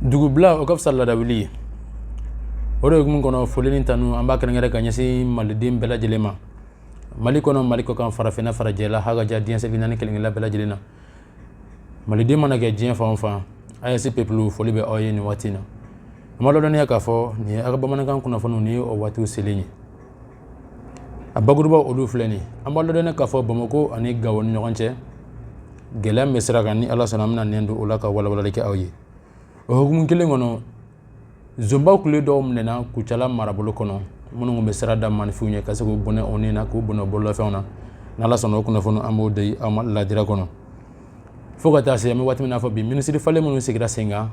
Dugubla o ka fisa ladawuli o de hukumu kɔnɔ foli ni tanu an b'a kɛrɛnkɛrɛn ka ɲɛsin maliden bɛɛ lajɛlen ma Mali kɔnɔ Mali kɔ kan farafinna farajɛla hakaja diɲɛ seli naani kelenkelen bɛɛ lajɛlen na maliden mana kɛ diɲɛ fan o fan AES peuple foli bɛ aw ye nin waati in na an b'a lɔndɔniya k'a fɔ nin ye a ka bamanankan kunnafoniw ni o waatiw selen ye a bakuruba olu filɛ nin an b'a lɔndɔniya k'a fɔ Bamako ani Gawo ni ɲɔgɔn cɛ gɛlɛya min bɛ sira kan ni Ala sɔnna an bɛna nɛn don o la ka walawalali kɛ aw ye o hukumu kelen kɔnɔ Zomba kule dɔw minɛna Kucala marabolo kɔnɔ minnu tun bɛ sira da manifinw ye ka se k'u bɔnɛ o nin na k'u bɔnɛ bololafɛnw na n'Ala sɔnna o kunnafoni an b'o di aw ma ladira kɔnɔ fo ka taa se an bɛ waati min na fɔ bi minisiri falen minnu sigira sen kan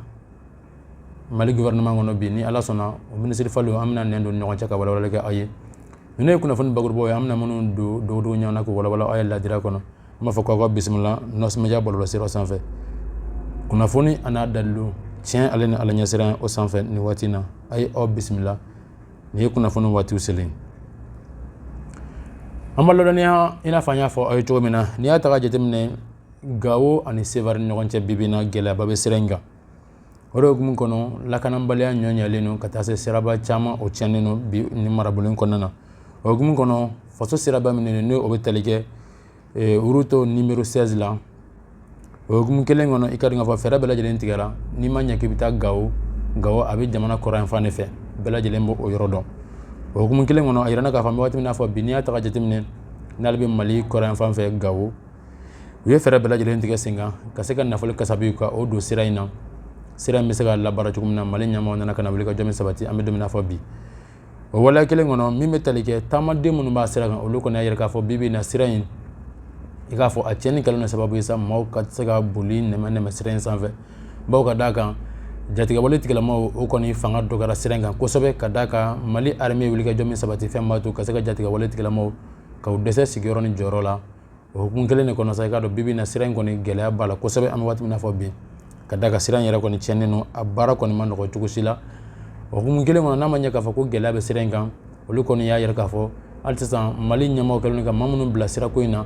Mali gouvernement kɔnɔ bi ni Ala sɔnna o minisiri falenw an bɛna nɛn don ni ɲɔgɔn cɛ ka walawalali kɛ aw ye ninnu ye kunnafoni bakurubaw ye an bɛna minnu don dogodogo ɲɔgɔn na k'u walawala aw ye ladira kɔnɔ an b'a fɔ k'aw ka bisimila Nɔs Media bɔlɔlɔsiraw sanfɛ kunnafoni a n'a dalilu tiɲɛ ale ni Ala ɲɛsiran o sanfɛ ni waati in na a ye aw bisimila nin ye kunnafoni waatiw selen an b'a lɔndɔniya i n'a fɔ an y'a fɔ aw ye cogo min na n'i y'a ta k'a jateminɛ Gawo ani Sevare ni ɲɔgɔn cɛ bi bi in na gɛlɛyaba bɛ sira in kan o de hukumu kɔnɔ lakanabaliya ɲɔɲɛlen don ka taa se siraba caman o tiɲɛnen don bi ni marabolo in kɔnɔna na o hukumu kɔnɔ faso siraba minnu ni o bɛ tali kɛ route numéro 16 la o hukumu kelen kɔnɔ i ka dɔn k'a fɔ fɛɛrɛ bɛɛ lajɛlen tigɛra n'i ma ɲɛ k'i bɛ taa Gawo a bɛ jamana kɔrɔ yan fan de fɛ bɛɛ lajɛlen b'o yɔrɔ dɔn o hukumu kelen kɔnɔ a yirana k'a fɔ an bɛ waati min na fɔ bi n'i y'a ta ka jateminɛ n'ale bɛ Mali kɔrɔ yan fan fɛ Gawo u ye fɛɛrɛ bɛɛ lajɛlen tigɛ sen kan ka se ka nafolo kasabiw ka o don sira in na sira in bɛ se ka labaara cogo min na Mali ɲɛmaaw nana ka na wuli ka jɔ min sabati an bɛ don min na fɔ bi o waleya kelen kɔnɔ min bɛ tali kɛ taamaden minnu b'a sira kan olu kɔni y'a yira k'a fɔ bi bi in na sira in i k'a fɔ a tiɲɛni kɛlen don sababu ye sa maaw ka se ka boli nɛmɛ sira in sanfɛ bawo ka d'a kan jatigɛwale tigilamaaw o kɔni fanga dɔgɔyara sira in kan kosɛbɛ ka d'a kan Mali armée wuli ka jɔ min sabati fɛn b'a to ka se ka jatigɛwale tigilamaaw ka u dɛsɛ sigiyɔrɔ ni jɔyɔrɔ la o hukumu kelen de kɔnɔ sa i k'a dɔn bi bi in na sira in kɔni gɛlɛya b'a la kosɛbɛ an bɛ waati min na fɔ bi ka d'a kan sira in yɛrɛ kɔni tiɲɛnen don a baara kɔni ma nɔgɔ cogo si la o hukumu kelen kɔnɔ n'a ma ɲɛ k'a fɔ ko gɛlɛya bɛ sira in kan olu kɔni y'a yɛrɛ k'a fɔ hali sisan Mali ɲɛmaaw kɛlen don ka maa minnu bila sirako in na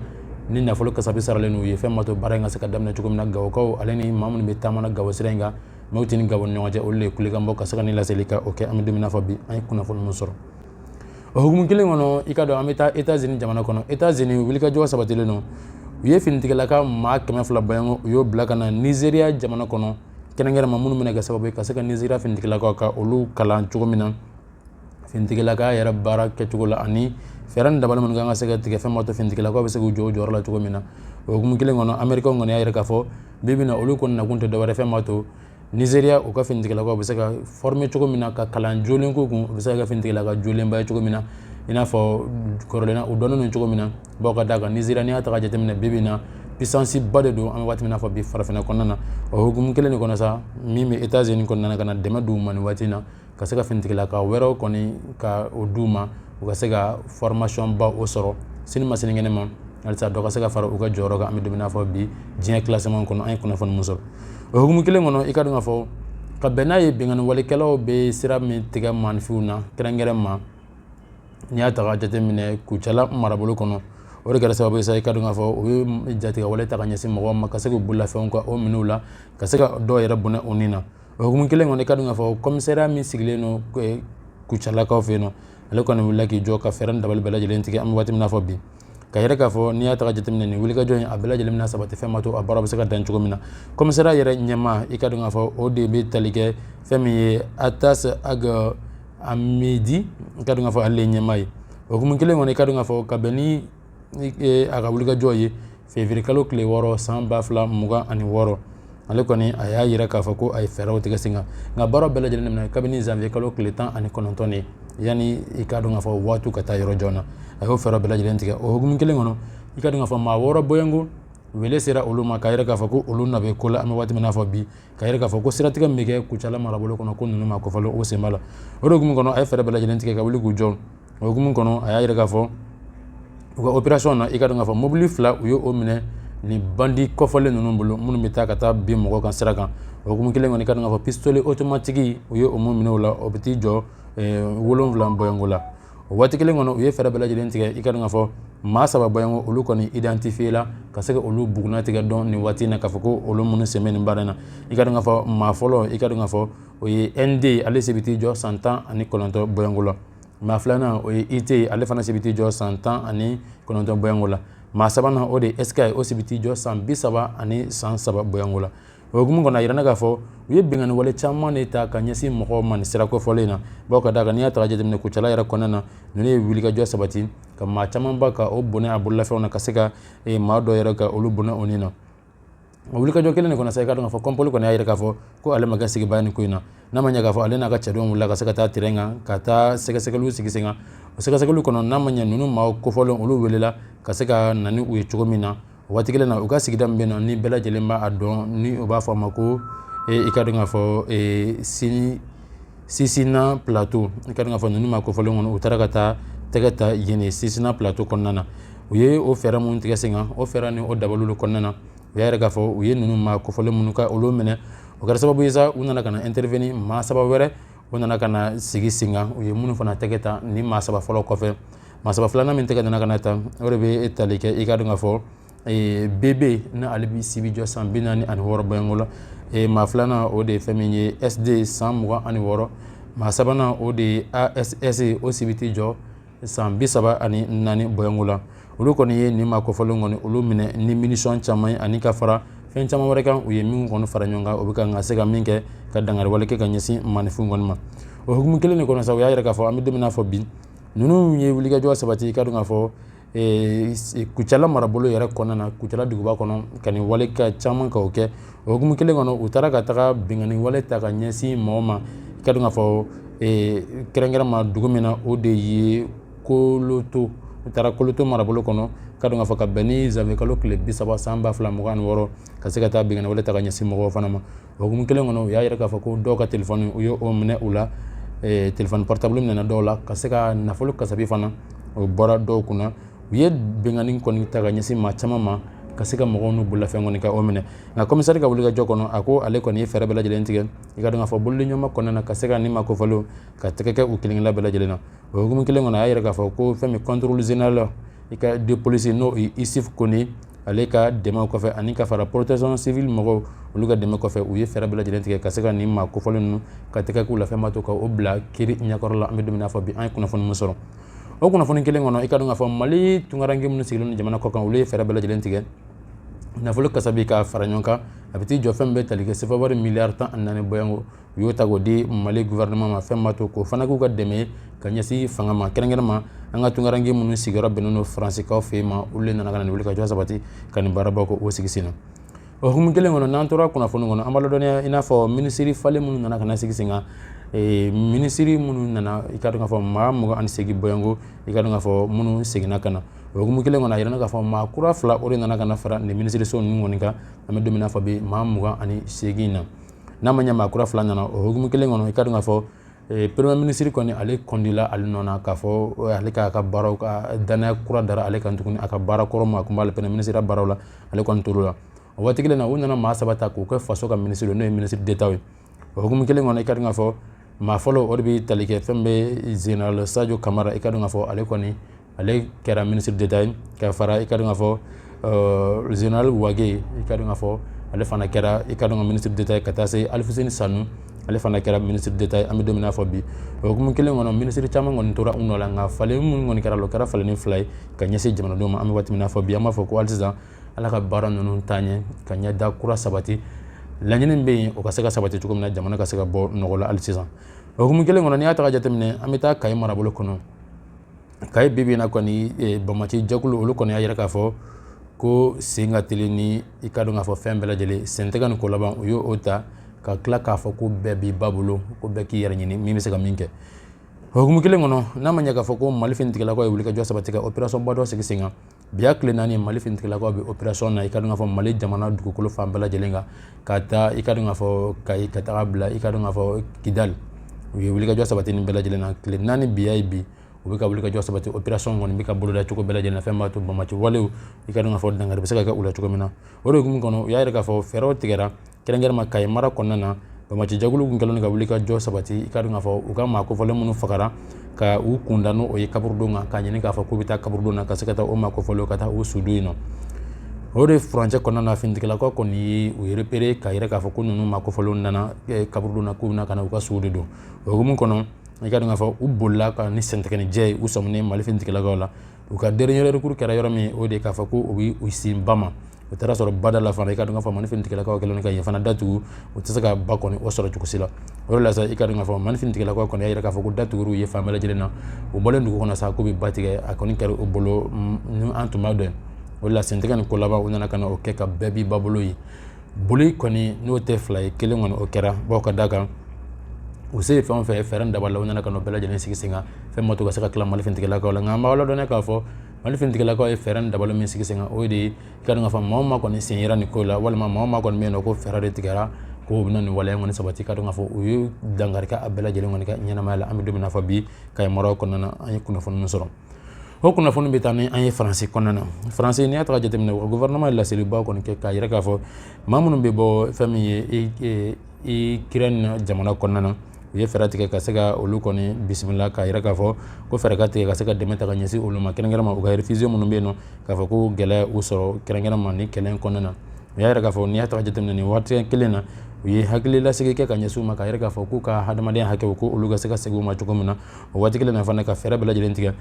ni nafolo kasabi saralen n'u ye fɛn ma to baara in ka se ka daminɛ cogo min na Gawokaw ale ni maa minnu bɛ taamana Gawo sira in kan mais u tɛ ni Gawo ni ɲɔgɔn cɛ olu de ye kulekan bɔ ka se ka nin laseli ka o kɛ an bɛ don min na fɔ bi an ye kunnafoni min sɔrɔ o hukumu kelen kɔnɔ i ka dɔn an bɛ taa États-Unis jamana kɔnɔ États-Unis wulikajɔ sabatilen don u ye finitigilaka maa 200 bɔɲɔgɔn u y'o bila ka na Nizeriya jamana kɔnɔ kɛrɛnkɛrɛnma minnu bɛna kɛ sababu ye ka se ka Nizeriya finitigilakaw ka olu kalan cogo min na finitigilaka yɛrɛ baara kɛcogo la ani fɛɛrɛ ni dabali minnu kan ka se ka tigɛ fɛn ma to finitigilakaw bɛ se k'u jɔ o jɔyɔrɔ la cogo min na o hukumu kelen kɔnɔ Américains kɔni y'a yɛrɛ k'a fɔ bi bi in na olu kɔni nakun tɛ dɔwɛrɛ fɛn ma to Nizeriya u ka finitigilakaw bɛ se ka former cogo min na ka kalan jolen k'u kun u bɛ se ka kɛ finitigilaka jolenba ye cogo min na i n'a fɔ kɔrɔlen na u dɔnnen don cogo min na bawo ka d'a kan Nizeriya n'i y'a ta ka jateminɛ bi bi in na puissance ba de don an bɛ waati min na fɔ bi farafinna kɔnɔna na o hukumu kelen de kɔnɔ sa min bɛ États-Unis kɔnɔna na ka na dɛmɛ d'u ma nin waati in na ka se ka finitigilaka wɛrɛw kɔni ka o d'u ma u ka se ka formation ba o sɔrɔ sini ma sinikɛnɛ ma halisa dɔ ka se ka fara u ka jɔyɔrɔ kan an bɛ don min na fɔ bi diɲɛ classement kɔnɔ an ye kunnafoni min sɔrɔ o hukumu kelen kɔnɔ i ka dɔn k'a fɔ ka bɛn n'a ye bɛnkanni walikɛlaw bɛ sira min tigɛ manifinw na kɛrɛnkɛrɛn ma n'i y'a ta ka jateminɛ Kucala marabolo kɔnɔ o de kɛra sababu ye sa i ka dɔn k'a fɔ u ye jatigɛwale ta ka ɲɛsin mɔgɔw ma ka se k'u bololafɛnw ka o minɛw la ka se ka dɔw yɛrɛ bɔnɛ o nin na o hukumu kelen kɔnɔ i ka dɔn k'a fɔ commissariat min sigilen don Kucalakaw fɛ yen nɔ ale kɔni wulila k'i jɔ ka fɛɛrɛ ni dabali bɛɛ lajɛlen tigɛ an bɛ waati min na fɔ bi ka yɛrɛ k'a fɔ n'i y'a ta ka jateminɛ nin wulikajɔ in a bɛɛ lajɛlen bɛna sabati fɛn ma to a baara bɛ se ka dan cogo min na commissariat yɛrɛ ɲɛmaa i ka dɔn k'a fɔ o de bɛ tali kɛ fɛn min ye Atas Aga Amedi i ka dɔn k'a fɔ ale de ye ɲɛmaa ye o hukumu kelen kɔnɔ i ka dɔn k'a fɔ ka bɛn ni a ka wulikajɔ ye février kalo tile 6 san 2026 ale kɔni a y'a yira k'a fɔ ko a ye fɛɛrɛw tigɛ sen kan nka baaraw bɛɛ lajɛlen daminɛ kabini janvier kalo tile 19 de yanni i ka dɔn k'a fɔ waatiw ka taa yɔrɔ jan na a y'o fɛɛrɛw bɛɛ lajɛlen tigɛ o hukumu kelen kɔnɔ i ka dɔn k'a fɔ maa 6 bɔɲɔgɔnko wele sera olu ma k'a yira k'a fɔ ko olu na bɛ ko la an bɛ waati min na fɔ bi k'a yira k'a fɔ ko siratigɛ min bɛ kɛ Kucala marabolo kɔnɔ ko ninnu ma kɔfɛlo o sen b'a la o de hukumu kɔnɔ a ye fɛɛrɛ bɛɛ lajɛlen tigɛ ka wuli k'u jɔ o hukumu kɔnɔ a y'a yira k'a fɔ u ka opération na i ka dɔn k'a fɔ mobili 2 u ye o minɛ ni bandi kɔfɛlen ninnu bolo minnu bɛ taa ka taa bin mɔgɔw kan sira kan o hukumu kelen kɔni i ka dɔn k'a fɔ pistolet automatique u ye o mun minɛ o la o bɛ t'i jɔ 7 bɔɲɔnko la waati kelen kɔnɔ u ye fɛɛrɛ bɛɛ lajɛlen tigɛ i ka dɔn k'a fɔ maa saba bɔɲɔgɔn olu kɔni identifié la ka se ka olu buguna tigɛ dɔn nin waati in na k'a fɔ ko olu minnu sen bɛ nin baara in na i ka dɔn k'a fɔ maa fɔlɔ i ka dɔn k'a fɔ o ye ND ale se bɛ t'i jɔ san 19 bɔɲɔgɔnko la maa filanan o ye IT ale fana se bɛ t'i jɔ san 19 bɔɲɔgɔnko la maa sabanan o de ye SK o se bɛ t'i jɔ san 37 bɔɲɔgɔnko la o hukumu kɔnɔ a yirana k'a fɔ u ye bɛnkanni wale caman de ta ka ɲɛsin mɔgɔw ma nin sira kofɔlen na bawo ka d'a kan n'i y'a ta ka jateminɛ Kucala yɛrɛ kɔnɔna na ninnu ye wulikajɔ sabati ka maa camanba ka o bonɛ a bololafɛnw na ka se ka maa dɔ yɛrɛ ka olu bonɛ o nin na o wulikajɔ kelen de kɔnɔ sa i ka dɔn k'a fɔ Kɔnpoli kɔni y'a yira k'a fɔ ko ale ma kɛ sigibaa nin ko in na n'a ma ɲɛ k'a fɔ ale n'a ka cɛdenw wulila ka se ka taa terrain kan ka taa sɛgɛsɛgɛliw sigi sen kan o sɛgɛsɛgɛliw kɔnɔ n'a ma ɲɛ ninnu maa kofɔlen olu welela ka se ka na ni u ye cogo min na o waati kelen na u ka sigida min bɛ yen nɔ ni bɛɛ lajɛlen b'a dɔn ni u b'a fɔ a ma ko i ka dɔn k'a fɔ Sisina plateau i ka dɔn k'a fɔ ninnu maa kofɔlen kɔnɔ u taara ka taa tɛgɛ ta yen Sisina plateau kɔnɔna na u ye o fɛɛrɛ minnu tigɛ sen kan o fɛɛrɛ ni o dabaliw kɔnɔna na u y'a yɛrɛ k'a fɔ u ye ninnu maa kofɔlen minnu ka olu minɛ o kɛra sababu ye sa u nana ka na intervenir maa saba wɛrɛ u nana ka na sigi sen kan u ye minnu fana tɛgɛ ta ni maa saba fɔlɔ kɔfɛ maa saba filanan min tɛgɛ nana ka na ta o de bɛ tali kɛ i ka dɔn k'a fɔ BB na ale bi si bi jɔ san 46 bɔɲɔgɔnko la maa filanan o de ye fɛn min ye SD san 26 maa sabanan o de ye ASS o si bɛ t'i jɔ san 34 bɔɲɔgɔnko la olu kɔni ye nin maa kofɔlen kɔni olu minɛ ni munition caman ye ani ka fara fɛn caman wɛrɛ kan u ye min kɔni fara ɲɔgɔn kan o bɛ ka se ka min kɛ ka dangari wale kɛ ka ɲɛsin maninfin kɔni ma o hukumu kelen de kɔnɔ sa u y'a yira k'a fɔ an bɛ don min na fɔ bi ninnu ye wulikajɔ sabati i ka dɔn k'a fɔ Kucala marabolo yɛrɛ kɔnɔna na Kucala duguba kɔnɔ ka nin wale ka caman ka o kɛ o hukumu kelen kɔnɔ u taara ka taga bɛnkanni wale ta ka ɲɛsin mɔgɔw ma i ka dɔn k'a fɔ kɛrɛnkɛrɛnma dugu min na o de ye Koloto u taara Koloto marabolo kɔnɔ ka dɔn k'a fɔ ka bɛn ni janvier kalo tile 30 san 2026 ka se ka taa bɛnkanni wale ta ka ɲɛsin mɔgɔw fana ma o hukumu kelen kɔnɔ u y'a yira k'a fɔ ko dɔw ka téléphone u ye o minɛ u la téléphone portable minɛna dɔw la ka se ka nafolo kasabi fana o bɔra dɔw kunna u ye bɛnkanni kɔni ta ka ɲɛsin maa caman ma ka se ka mɔgɔw n'u bololafɛn kɔni ka o minɛ nka komisari ka wulikajɔ kɔnɔ a ko ale kɔni ye fɛɛrɛ bɛɛ lajɛlen tigɛ i ka dɔn k'a fɔ bololi ɲɔgɔnma kɔnɔna na ka se ka nin maa kofɔlenw ka tɛgɛ kɛ u kelen bɛɛ lajɛlen na o hukumu kelen kɔnɔ a y'a yira k'a fɔ ko fɛn min contrôle général i ka de police n'o ye Isuf Kone ale ka dɛmɛw kɔfɛ ani ka fara protection civile mɔgɔw olu ka dɛmɛ kɔfɛ u ye fɛɛrɛ bɛɛ lajɛlen tigɛ ka se ka nin maa kofɔlen ninnu ka tɛgɛ k'u la fɛn b'a to ka o bila kiiri ɲɛkɔrɔ la an bɛ don min na fɔ bi an ye kunnafoni min sɔrɔ o kunnafoni kelen kɔnɔ i ka dɔn k'a fɔ Mali tunkaranke minnu sigilen don jamana kɔkan olu ye fɛɛrɛ bɛɛ lajɛlen tigɛ nafolo kasabi ka fara ɲɔgɔn kan a bɛ t'i jɔ fɛn bɛɛ tali kɛ sefa wari miliyari 14 bɔɲɔnko u y'o ta k'o di Mali gouvernement ma fɛn b'a to k'o fana k'u ka dɛmɛ ka ɲɛsin fanga ma kɛrɛnkɛrɛnma an ka tunkaranke minnu sigiyɔrɔ bɛnnen don Faransikaw fɛ yen ma olu de nana ka na nin wulikajɔ sabati ka nin baarabaw kɛ o sigi sen na o hukumu kelen kɔnɔ n'an tora kunnafoni kɔnɔ an b'a ladɔnniya i n'a fɔ minisiri falen minnu nana ka na sigi sen kan minisiri minnu nana i ka dɔn k'a fɔ maa 28 bɔɲɔnko i ka dɔn k'a fɔ minnu seginna ka na o hukumu kelen kɔnɔ a yirana k'a fɔ maa kura 2 o de nana ka na fara nin minisiriso ninnu kɔni kan an bɛ don min na fɔ bi maa 28 na n'a ma ɲɛ maa kura 2 nana o hukumu kelen kɔnɔ i ka dɔn k'a fɔ premier ministre kɔni ale kɔndila ale nɔ na k'a fɔ ale k'a ka baaraw ka danaya kura dara ale kan tuguni a ka baara kɔrɔ ma a tun b'ale premier ministre baaraw la ale kɔni tor'o la o waati kelen na u nana maa 3 ta k'u kɛ faso ka ministre n'o ye ministre d'État ye o hukumu kelen kɔnɔ i ka dɔn k'a fɔ maa fɔlɔ o de bɛ tali kɛ fɛn bɛ général Sadio Kamara i ka dɔn k'a fɔ ale kɔni ale kɛra ministre d'État ye ka fara i ka dɔn k'a fɔ général Wage i ka dɔn k'a fɔ ale fana kɛra i ka dɔn ka ministre d'État ye ka taa se Alfuseni Sanu ale fana kɛra ministre d'État ye an bɛ don min na fɔ bi o hukumu kelen kɔnɔ ministre caman kɔni tora u nɔ la nka falen minnu kɔni kɛra o kɛra falenni 2 ye ka ɲɛsin jamanadenw ma an bɛ waati min na fɔ bi an b'a fɔ ko hali sisan ala ka baara ninnu taa ɲɛ ka ɲɛda kura sabati laɲini bɛ yen o ka se ka sabati cogo min na jamana ka se ka bɔ nɔgɔ la hali sisan o hukumu kelen kɔnɔ n'i y'a ta ka jateminɛ an bɛ taa Kayi marabolo kɔnɔ Kayi bi bi in na kɔni Bamaci jɛkulu olu kɔni y'a yira k'a fɔ ko sen ka teli ni i ka dɔn k'a fɔ fɛn bɛɛ lajɛlen sen tɛ ka nin ko laban u y'o ta ka tila k'a fɔ ko bɛɛ b'i ba bolo ko bɛɛ k'i yɛrɛ ɲini min bɛ se ka min kɛ o hukumu kelen kɔnɔ n'a ma ɲɛ k'a fɔ ko Mali finitigilakaw ye wulikajɔ sabati ka opération ba dɔ sigi sen kan bi a tile 4 Mali finitigilakaw bɛ opération na i ka dɔn k'a fɔ Mali jamana dugukolo fan bɛɛ lajɛlen kan ka taa i ka dɔn k'a fɔ Kayi ka taga bila i ka dɔn k'a fɔ Kidali u ye wulikajɔ sabati nin bɛɛ lajɛlen na tile 4 bi y'a ye bi u bɛ ka wulikajɔ sabati opération kɔni bɛ ka boloda cogo bɛɛ lajɛlen na fɛn b'a to Bamaci walew i ka dɔn k'a fɔ dangari bɛ se ka kɛ u la cogo min na o de hukumu kɔnɔ u y'a yira k'a fɔ fɛɛrɛw tigɛra kɛrɛnkɛrɛnma Kayi mara kɔnɔna na bamaci jagulu kun kɛlen ka wuli ka jɔ sabati i ka dɔn k'a fɔ u ka maa kofɔlen minnu fagara ka u kunda n'o o ye kaburudon kan k'a ɲini k'a fɔ k'u bɛ taa kaburudon na ka se ka taa o maa kofɔlenw ka taa u sudo yen nɔ o de furancɛ kɔnɔna na finitigilakaw kɔni ye u repere k'a yɛrɛ k'a fɔ ko ninnu maa kofɔlenw nana kaburudon na k'u bɛna ka na u ka sow de don o hukumu kɔnɔ i ka dɔn k'a fɔ u bolila ka ni sɛntigɛnijɛ ye u sɔminen Mali finitigilakaw la u ka dernier recours kɛra yɔrɔ min o de k'a fɔ ko u bɛ u sin ba ma o taara sɔrɔ bada la fana i ka dɔn k'a fɔ Mali finitigilakaw kɛlen ka yen fana datugu u tɛ se ka ba kɔni o sɔrɔ cogo si la o de la sa i ka dɔn k'a fɔ Mali finitigilakaw kɔni y'a yira k'a fɔ ko datuguru ye fan bɛɛ lajɛlen na u bɔlen dugu kɔnɔ sa k'u bɛ ba tigɛ a kɔni kɛra u bolo ni an tun b'a dɔn o de la sɛntigɛ ni ko laban u nana ka na o kɛ ka bɛɛ b'i ba bolo ye boli kɔni n'o tɛ fila ye kelen kɔni o kɛra bawo ka d'a kan u se fɛn o fɛn fɛɛrɛ dabali la u nana ka n'o bɛɛ lajɛlen sigi sen kan fɛn ma to ka se ka tila Mali finitigilakaw la nka an b'aw ladɔnniya k'a fɔ Mali finitigilakaw ye fɛɛrɛ dabali min sigi sen kan o de ye i ka dɔn k'a fɔ maa o maa kɔni sen yera nin ko la walima maa o maa kɔni bɛ yen nɔ ko fɛɛrɛ de tigɛra ko bɛna nin waleya kɔni sabati ka dɔn k'a fɔ u ye dankari kɛ a bɛɛ lajɛlen kɔni ka ɲɛnamaya la an bɛ don min na fɔ bi Kayi maraw kɔnɔna na an ye kunnafoni min sɔrɔ o kunnafoni bɛ taa ni an ye Faransi kɔnɔna na Faransi n'i y'a ta ka jateminɛ o gouvernement ye laselibaw kɔni kɛ k'a yira k'a fɔ maa minnu bɛ bɔ fɛn min ye Ukraine jamana kɔnɔna na u ye fɛɛrɛ tigɛ ka se ka olu kɔni bisimila k'a yira k'a fɔ ko fɛɛrɛ ka tigɛ ka se ka dɛmɛ ta ka ɲɛsin olu ma kɛrɛnkɛrɛnma u ka réfugiés minnu bɛ yen nɔ k'a fɔ ko gɛlɛya u sɔrɔ kɛrɛnkɛrɛnma ni kɛlɛ in kɔnɔna na u y'a yira k'a fɔ n'i y'a ta ka jateminɛ nin waati kelen na u ye hakililasigi kɛ ka ɲɛsin u ma k'a yira k'a fɔ k'u ka hadamadenya hakɛw ko olu ka se ka segin u ma cogo min na o waati kelen na fana ka fɛɛrɛ bɛɛ lajɛlen tigɛ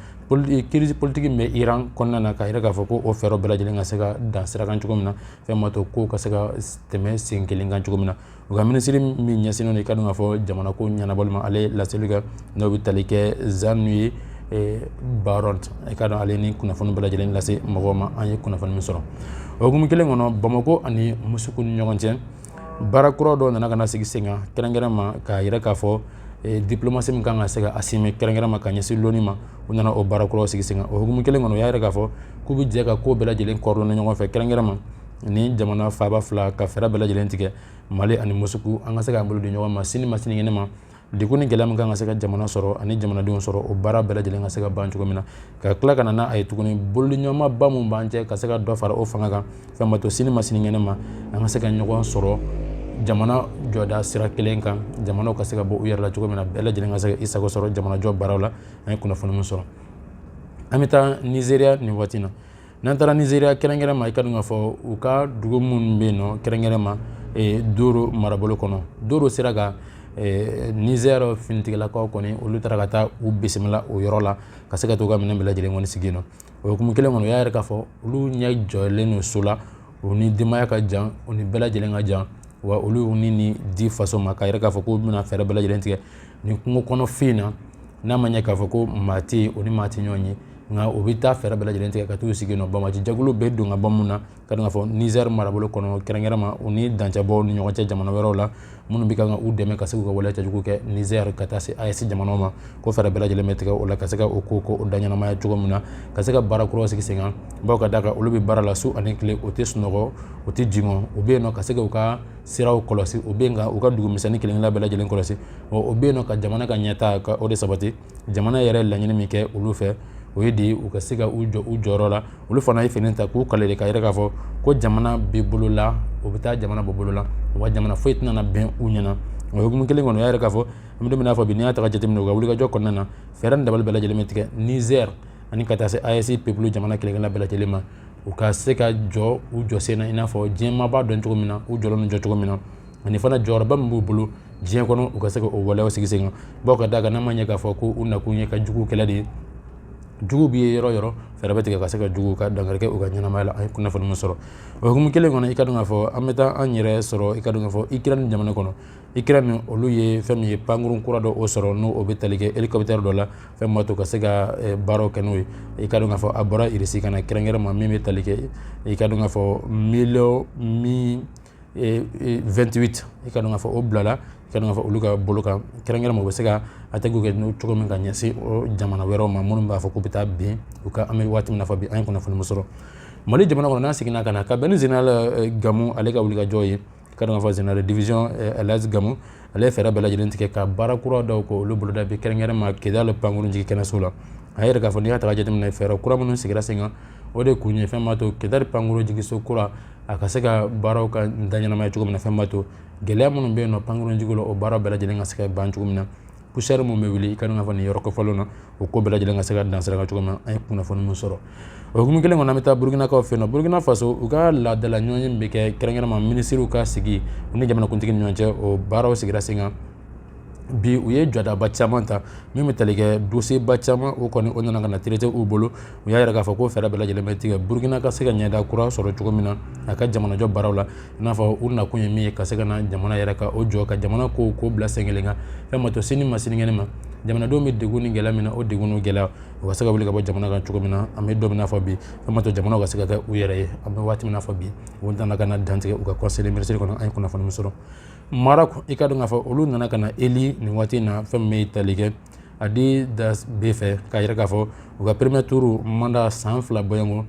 crise politique min bɛ Iran kɔnɔna na k'a yira k'a fɔ ko o fɛɛrɛ bɛɛ lajɛlen ka se ka dan sira kan cogo min na fɛn ma to kow ka se ka tɛmɛ sen kelen kan cogo min na u ka minisiri min ɲɛsinnen don i ka dɔn k'a fɔ jamana ko ɲɛnabɔli ma ale laseli kɛ n'o bɛ tali kɛ Jean-Louis Barrot i ka dɔn ale ni kunnafoni bɛɛ lajɛlen lase mɔgɔw ma an ye kunnafoni min sɔrɔ o hukumu kelen kɔnɔ Bamako ani Musuku ni ɲɔgɔn cɛ baara kura dɔw nana ka na sigi sen kan kɛrɛnkɛrɛnma k'a yira k'a fɔ diplomasi min kan ka se ka assumer kɛrɛnkɛrɛnma ka ɲɛsin loni ma u nana o baara kuraw sigi sen kan o hukumu kelen kɔnɔ u y'a yira k'a fɔ k'u bɛ jɛ ka ko bɛɛ lajɛlen coordonner ɲɔgɔn fɛ kɛrɛnkɛrɛnma ni jamana faaba fila ka fɛɛrɛ bɛɛ lajɛlen tigɛ Mali ani Musuku an ka se k'an bolo di ɲɔgɔn ma sini ma sinikɛnɛ ma degun ni gɛlɛya min kan ka se ka jamana sɔrɔ ani jamanadenw sɔrɔ o baara bɛɛ lajɛlen ka se ka ban cogo min na ka tila ka na n'a ye tuguni boliɲɔgɔnmaba min b'an cɛ ka se ka dɔ fara o fanga kan fɛn ma to sini ma sinikɛnɛ ma an ka se ka ɲɔgɔn sɔrɔ jamana jɔda sira kelen kan jamanaw ka se ka bɔ u yɛrɛ la cogo min na bɛɛ lajɛlen ka se ka i sago sɔrɔ jamana jɔ baaraw la an ye kunnafoni min sɔrɔ an bɛ taa Nizeriya nin waati na n'an taara Nizeriya kɛrɛnkɛrɛnma i ka dɔn k'a fɔ u ka dugu minnu bɛ yen nɔ kɛrɛnkɛrɛnma Doro marabolo kɔnɔ Doro sera ka Niger finitigilakaw kɔni olu taara ka taa u bisimila o yɔrɔ la ka se ka to ka minɛn bɛɛ lajɛlen kɔni sigi yen nɔ o hukumu kelen kɔnɔ u y'a yɛrɛ k'a fɔ olu ɲɛ jɔlen don so la u ni denbaya ka jan u ni bɛɛ lajɛlen ka jan wa olu ni di faso ma k'a yɛrɛ k'a fɔ k'u bɛna fɛɛrɛ bɛɛ lajɛlen tigɛ nin kungo kɔnɔfɛn in na n'a ma ɲɛ k'a fɔ ko maa tɛ yen o ni maa tɛ ɲɔgɔn ye nka u bɛ taa fɛɛrɛ bɛɛ lajɛlen tigɛ ka t'u sigi yen nɔ bamaci jɛkulu bɛ don ka bɔ mun na ka dɔn k'a fɔ Niger marabolo kɔnɔ kɛrɛnkɛrɛnma u ni dancɛbɔw ni ɲɔgɔn cɛ jamana wɛrɛw la minnu bɛ kan ka u dɛmɛ ka se k'u ka waleya cɛjugu kɛ Niger ka taa se AES jamanaw ma ko fɛɛrɛ bɛɛ lajɛlen bɛ tigɛ o la ka se ka o ko o da ɲɛnamaya cogo min na ka se ka baara kuraw sigi sen kan bawo ka d'a kan olu bɛ baara la su ani tile o tɛ sunɔgɔ o tɛ jingɔ u bɛ yen nɔ ka se ka u ka siraw kɔlɔsi u bɛ yen ka u ka dugu misɛnnin kelen-kelenna bɛɛ lajɛlen kɔlɔsi o bɛ yen nɔ ka jamana ka ɲɛtaa ka o de sabati jamana yɛrɛ laɲini min kɛ olu fɛ o ye de u ka se ka u jɔ u jɔyɔrɔ la olu fana ye fini ta k'u kale de ka yɛrɛ k'a fɔ ko jamana bɛ bolo la o bɛ taa jamana bɔ bolo la wa jamana foyi tɛna bɛn u ɲɛna o hukumu kelen kɔnɔ o y'a yɛrɛ k'a fɔ an bɛ don min na fɔ bi n'i y'a ta ka jateminɛ u ka wulikajɔ kɔnɔna na fɛɛrɛ ni dabali bɛɛ lajɛlen bɛ tigɛ Niger ani ka taa se AES peuple jamana kelen-kelenna bɛɛ lajɛlen ma u ka se ka jɔ u jɔ sen na i n'a fɔ diɲɛ maa b'a dɔn cogo min na u jɔlen jɔ cogo min na ani fana jɔyɔrɔba min b'u bolo diɲɛ kɔnɔ u ka se ka o waleyaw sigi sen kan bawo ka d'a kan n'a ma ɲɛ k'a fɔ ko u nakun ye ka jugu kɛlɛ de ye jugu bɛ ye yɔrɔ yɔrɔ fɛɛrɛ bɛ tigɛ ka se ka jugu ka dankari kɛ u ka ɲɛnamaya la an ye kunnafoni min sɔrɔ o hukumu kelen kɔnɔ i ka dɔn k'a fɔ an bɛ taa an yɛrɛ sɔrɔ i ka dɔn k'a fɔ Ukraine jamana kɔnɔ Ukraine olu ye fɛn min ye pankurun kura dɔ o sɔrɔ n'o o bɛ tali kɛ hélicoptère dɔ la fɛn min b'a to ka se ka baaraw kɛ n'o ye i ka dɔn k'a fɔ a bɔra Irisi ka na kɛrɛnkɛrɛnma min bɛ tali kɛ i ka dɔn k'a fɔ 28 i ka dɔn k'a fɔ o bilala i ka dɔn k'a fɔ olu ka bolo kan kɛrɛnkɛrɛnma u bɛ se ka attaque kɛ n'o cogo min ka ɲɛsin o jamana wɛrɛw ma minnu b'a fɔ k'u bɛ taa bin u ka an bɛ waati min na fɔ bi an ye kunnafoni min sɔrɔ Mali jamana kɔnɔ n'a seginna ka na ka bɛn ni général Gamu ale ka wulikajɔ ye i ka dɔn k'a fɔ général de division Elhadji Gamu ale ye fɛɛrɛ bɛɛ lajɛlen tigɛ ka baara kura dɔw kɛ olu boloda bi kɛrɛnkɛrɛnma Kidal pankurun jigi kɛnɛso la a yɛrɛ k'a fɔ n'i y'a ta ka jateminɛ fɛɛrɛ kura minnu sigira sen kan o de kun ye fɛn b'a to Kidal pankurun jigiso kura a ka se ka baaraw ka daɲɛnamaya cogo min na fɛn b'a to gɛlɛya minnu bɛ yen nɔ pankurunjigiw la o baaraw bɛɛ lajɛlen ka se ka ban cogo min na poussière mun bɛ wuli i ka dɔn k'a fɔ nin yɔrɔ kɔfɛlenw na o ko bɛɛ lajɛlen ka se ka dansira ka cogo min na an ye kunnafoni min sɔrɔ o hukumu kelen kɔnɔ an bɛ taa Burkinakaw fɛ yen nɔ Burkina Faso u ka laadala ɲɔgɔnye bɛ kɛ kɛrɛnkɛrɛnma minisiriw ka sigi u ni jamanakuntigi ni ɲɔgɔn cɛ o baaraw sigira sen kan bi u ye jɔdaba caman ta min bɛ tali kɛ dosiyeba caman o kɔni o nana ka na traité u bolo u y'a yɛrɛ k'a fɔ ko fɛɛrɛ bɛɛ lajɛlen bɛ tigɛ Burkina ka se ka ɲɛda kura sɔrɔ cogo min na a ka jamanajɔ baaraw la i n'a fɔ u nakun ye min ye ka se ka na jamana yɛrɛ ka o jɔ ka jamana ko bila sen kelen kan fɛn ma to sini ma sinikɛnɛ ma jamanadenw bɛ degun ni gɛlɛya min na o degun n'o gɛlɛya u ka se ka wuli ka bɔ jamana kan cogo min na an bɛ don min na fɔ bi fɛn ma to jamanaw ka se ka kɛ u yɛrɛ ye an bɛ waati min na fɔ bi u nana ka na dantigɛ u ka conseil des ministres kɔnɔ an ye kunnafoni min sɔrɔ Maroc i ka dɔn k'a fɔ olu nana ka na eli nin waati in na fɛn min bɛ tali kɛ a di das bɛ fɛ k'a yɛrɛ k'a fɔ u ka premier tour mandat san 2 bɔɲɔgɔn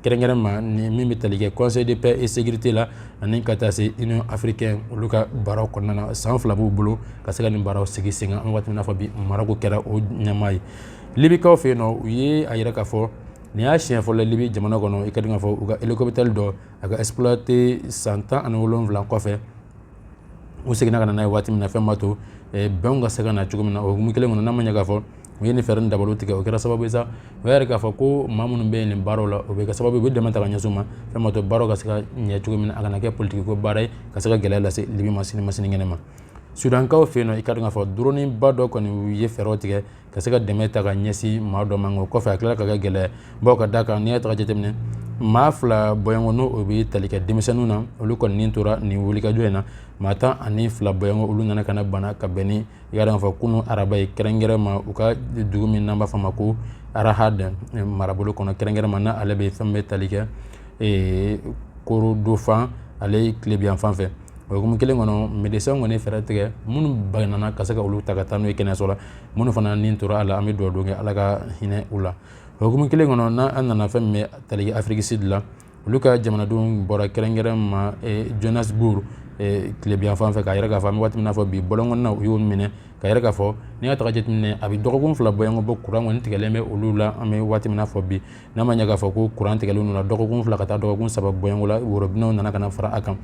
kɛrɛnkɛrɛn ma ni min bɛ tali kɛ conseil de paix et sécurité la ani ka taa se union africaine olu ka baaraw kɔnɔna na san 2 b'u bolo ka se ka nin baaraw sigi sen kan an bɛ waati min na fɔ bi Maroc kɛra o ɲɛmaa ye libikaw fɛ yen nɔ u ye a yɛrɛ k'a fɔ nin y'a siɲɛ fɔlɔ Libi jamana kɔnɔ i ka dɔn k'a fɔ u ka hélicoptère dɔ a ka exploité san 17 kɔfɛ u seginna ka na n'a ye waati min na fɛn b'a to bɛnw ka se ka na cogo min na o hukumu kelen kɔnɔ n'a ma ɲɛ k'a fɔ u ye nin fɛɛrɛ nin dabaliw tigɛ o kɛra sababu ye sa o y'a yɛrɛ k'a fɔ ko maa minnu bɛ yen nin baaraw la o bɛ kɛ sababu ye u bɛ dɛmɛ ta ka ɲɛsin u ma fɛn b'a to baaraw ka se ka ɲɛ cogo min na a kana kɛ politiki ko baara ye ka se ka gɛlɛya lase Libi ma sinikɛnɛ ma Sudankaw fɛ yen nɔ i ka dɔn k'a fɔ droniba dɔ kɔni u ye fɛɛrɛw tigɛ ka se ka dɛmɛ ta ka ɲɛsin maa dɔ ma o kɔfɛ a tilala ka kɛ gɛlɛya bawo ka d'a kan n'i y'a ta ka jateminɛ maa 2 bɔɲɔgɔn n'o o bɛ tali kɛ denmisɛnninw na olu kɔni ni tora nin wulikajɔ in na maa 12 bɔɲɔgɔn olu nana ka na bana ka bɛn ni i ka dɔn k'a fɔ kunun araba ye kɛrɛnkɛrɛn ma u ka dugu min n'an b'a fɔ a ma ko Arahad marabolo kɔnɔ kɛrɛnkɛrɛn ma n'a ale bɛ fɛn bɛ tali kɛ Korodofan ale tilebiyan fan fɛ o hukumu kelen kɔnɔ médecins kɔni fɛɛrɛ tigɛ minnu banana ka se ka olu ta ka taa n'u ye kɛnɛyaso la minnu fana ni tora a la an bɛ dugawu kɛ Ala ka hinɛ u la o hukumu kelen kɔnɔ n'an nana fɛn min bɛ tali kɛ Afrique Sud la olu ka jamanadenw bɔra kɛrɛnkɛrɛn ma Johannesburg tilebiyan fan fɛ k'a yɛrɛ k'a fɔ an bɛ waati min na fɔ bi bɔlɔngɔnna u y'o minɛ k'a yɛrɛ k'a fɔ n'i y'a ta ka jateminɛ a bɛ dɔgɔkun 2 bɔɲɔgɔn bɔ courant kɔni tigɛlen bɛ olu la an bɛ waati min na fɔ bi n'a ma ɲɛ k'a fɔ ko courant tigɛlen n'u la dɔgɔkun 2 ka taa dɔgɔkun 3 bɔɲɔgɔn la worobinɛw nana ka na fara a kan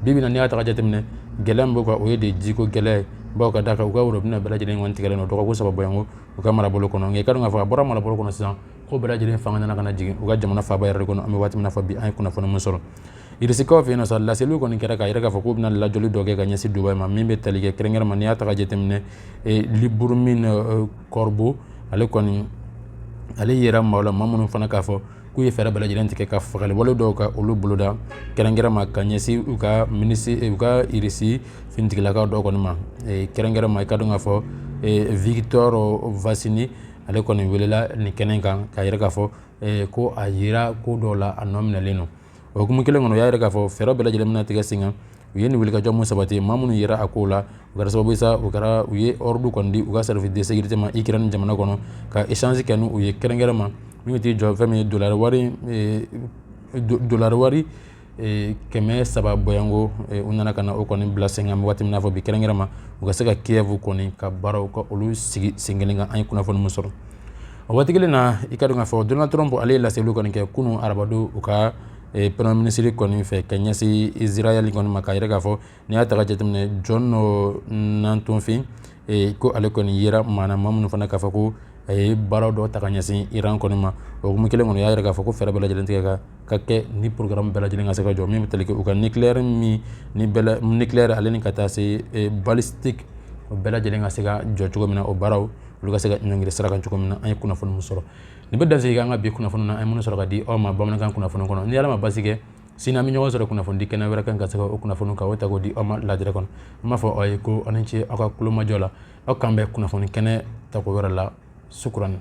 bi bi in na n'i y'a ta ka jateminɛ gɛlɛya min b'u kan o ye de jiko gɛlɛya ye bawo ka d'a kan u ka worobinɛ bɛɛ lajɛlen kɔni tigɛlen don dɔgɔkun 3 bɔɲɔgɔn u ka marabolo kɔnɔ nka i ka dɔn k'a fɔ a bɔra marabolo kɔnɔ sisan ko bɛɛ lajɛlen fanga nana ka na jigin u ka jamana faaba yɛrɛ de kɔnɔ an bɛ waati min na fɔ bi an ye kunnafoni min sɔrɔ Irisikaw fɛ yen nɔ sa laseliw kɔni kɛra k'a yɛrɛ k'a fɔ k'u bɛna lajɔli dɔ kɛ ka ɲɛsin Dubayi ma min bɛ tali kɛ kɛrɛnkɛrɛn ma n'i y'a ta ka jateminɛ Libreville Corbeau ale kɔni ale yɛrɛ maaw la maa minnu fana k'a fɔ k'u ye fɛɛrɛ bɛɛ lajɛlen tigɛ ka fagali wale dɔw ka olu boloda kɛrɛnkɛrɛn ma ka ɲɛsin u ka Irisi finitigilakaw dɔw kɔni ma kɛrɛnkɛrɛn ma i ka dɔn k'a fɔ Victor Vasini ale kɔni welela nin kɛnɛ kan k'a yɛrɛ k'a fɔ ko a yira ko dɔw la a nɔ minɛlen don o hukumu kelen kɔnɔ u y'a yɛrɛ k'a fɔ fɛɛrɛ bɛɛ lajɛlen bɛna tigɛ sen kan u ye nin wulikajɔ mun sabati maa minnu yera a kow la u kɛra sababu ye sa u ye ordre kɔni di u ka service de sécurité ma Ukraine jamana kɔnɔ ka échange kɛ n'u ye kɛrɛnkɛrɛn ma min bɛ t'i jɔ fɛn min ye dollar wari 300 bɔɲɔngo u nana ka na o kɔni bila sen kan waati min na fɔ bi kɛrɛnkɛrɛn ma u ka se ka Kiev kɔni ka baaraw ka olu sigi sen kelen kan an ye kunnafoni min sɔrɔ o waati kelen na i ka dɔn k'a fɔ Donald Trump ale ye laseliw kɔni kɛ kunun arabadon u ka premier ministre kɔni fɛ ka ɲɛsin Israel kɔni ma k'a yɛrɛ k'a fɔ n'i y'a ta ka jateminɛ John Nantonfin ko ale kɔni yera maa minnu fana k'a fɔ ko a ye baaraw dɔ ta ka ɲɛsin Iran kɔni ma o hukumu kelen kɔnɔ u y'a yɛrɛ k'a fɔ ko fɛɛrɛ bɛɛ lajɛlen tigɛ ka kɛ ni programme bɛɛ lajɛlen ka se ka jɔ min bɛ tali kɛ u ka nucléaire nucléaire ale ni ka taa se balistique o bɛɛ lajɛlen ka se ka jɔ cogo min na o baaraw olu ka se ka ɲɔngiri sira kan cogo min na an ye kunnafoni min sɔrɔ nin bɛ dansigi an ka bi kunnafoni na an ye minnu sɔrɔ ka di aw ma bamanankan kunnafoni kɔnɔ ni Ala ma basi kɛ sini an bɛ ɲɔgɔn sɔrɔ kunnafoni di kɛnɛ wɛrɛ kan ka se ka o kunnafoni kan o ta k'o di aw ma ladirɛ kɔnɔ an b'a fɔ aw ye ko aw ni ce aw ka kulomajɔ la aw k'an bɛ kunnafoni kɛnɛ tako wɛrɛ la sukurani